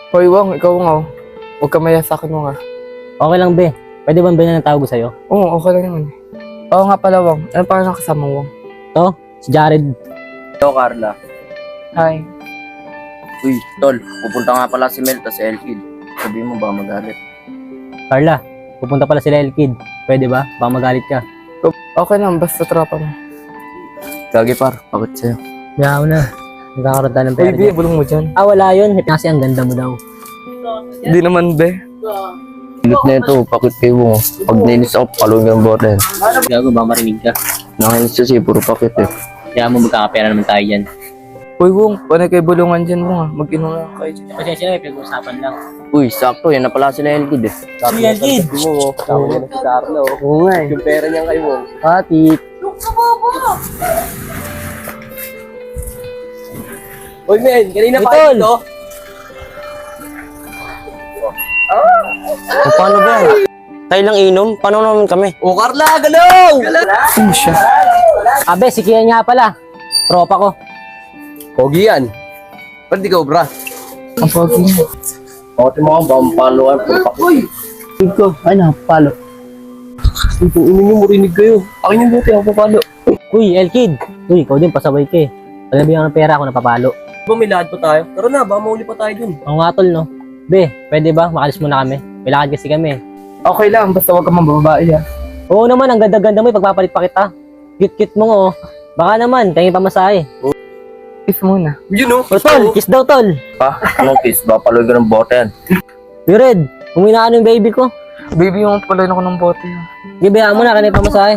Hoy, Wong, ikaw nga. Huwag ka maya sa akin mo nga. Okay lang, be. Pwede ba ng tawag ko sa'yo? Oo, okay lang naman eh. Oo nga pala, Wong. Ano pa ng kasama mo, Wong? To, si Jared. Hello, Carla. Hi. Uy, tol, pupunta nga pala si Mel sa Elkid. Sabihin mo ba magalit? Carla, pupunta pala sila Elkid. Pwede ba? Baka magalit ka. Okay lang, basta tropa mo. Gagi par, bakit sa'yo? Kaya na. Nagkakaroon tayo ng Uy, pera Bi, dyan. bulong mo dyan. Ah, wala yun. Kasi ang ganda mo daw. Hindi naman, Be. Pilit na ito, pakit kayo mo. Pag nainis ako, palong yung bote. Gago ba marinig ka? Nakainis kasi, puro pakit eh. Kaya mo magkakapera naman tayo dyan. Uy, Wong, panay kayo bulungan dyan, Wong ah. Mag-inom lang kayo dyan. Pasensya na, may pinag-uusapan lang. Uy, sakto, yan na pala sila Elkid eh. Si Elkid! Tama niya na si Carla oh. Oo nga eh. Yung pera niyan kayo mo. Patit. Uy men, kanina pa kayo dito. Paano ba yan? Tayo lang inom? Paano naman kami? O Carla, galaw! Ano siya? Abe, si Kian nga pala. Tropa ko. Pogi yan. Ba't di ka obra? Ang pogi niya. Bakit mo ang bampaluan, puro pakit. Uy! Ko, ay napalo. Kung inin mo, rinig kayo. Akin yung buti, ako papalo. Uy, Elkid. Uy, ikaw din, pasabay ka eh. Pag nabigyan ng pera ako, napapalo. Ba may lahat pa tayo? Tara na, baka mauli pa tayo dun. Ang nga tol, no? Be, pwede ba? Makalis muna kami. May lakad kasi kami. Okay lang, basta huwag ka mababae ah. Oo naman, ang ganda-ganda mo, pagpapalit pa kita. Cute-cute mo nga, oh. Baka naman, tingin pa masahe. Kiss muna. Yun o. O tol, kiss daw tol. Ha? Anong kiss? Baka paluin ka ng bote yan. Uy, Red, huminaan yung baby ko. Baby, yung palain ako ng bote ah. Gibayaan mo na, kanina pa masahe.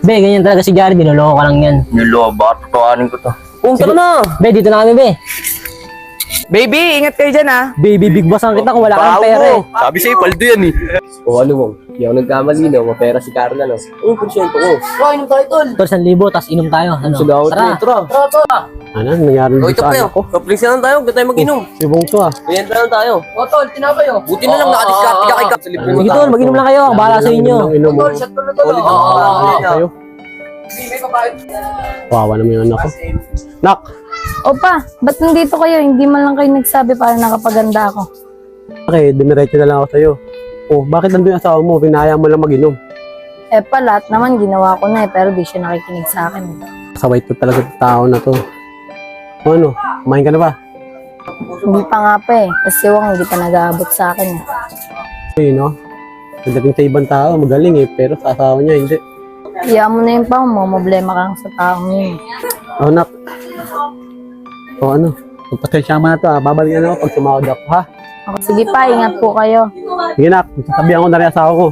Be, ganyan talaga si Jared, dinuloko ka lang yan. Nilo, baka tutuanin ko to. Tara na! Be, dito na kami, be. Baby, ingat kayo dyan ah. Baby, big boss ang kita kung wala kang pera eh. Sabi sa'yo, paldo yan eh. O ano mo? Hindi ako nagkamali no, mapera si Carla no. Oo, porsyento ko. Kain tayo tol. Tol, 1,000, tapos inom tayo. Ano? Sugaw Tara. Ano, nangyari O dito ito sa kayo, anak ko? kapling na lang tayo, huwag tayo mag-inom. Si Bongso ah. Ayan na lang tayo. O tol, tinapay o. Buti na lang nakadiskarte ka kay Kap. Sa libre mo Sige tol, mag-inom lang kayo. Ang bahala sa inyo. Inom mo. Shot ko na tol. Ulit ang Kayo. Wawa naman yung anak ko. Nak! Opa, ba't nandito kayo? Hindi man lang kayo nagsabi para nakapaganda ako. Okay, dumiretso na lang ako sa'yo. Oh, bakit nandun yung asawa mo? Pinaya mo lang mag-inom. Eh pa, lahat naman ginawa ko na pero di siya nakikinig sa akin. Kasaway to talaga yung tao na to. O ano, kumain ka na ba? Hindi pa nga pa eh. Kasi Wong hindi pa nag-aabot sa akin eh. Uy, no? Pagdating sa ibang tao, magaling eh. Pero sa asawa niya, hindi. Iyan mo na yun pa, mamblema ka lang sa taong yun. Oh, nak. O ano, magpasensya mo na to ah. Babalikan ako pag sumawad ako, ha? Sige pa, ingat po kayo. Sige nak, sasabihan ko na rin asawa ko.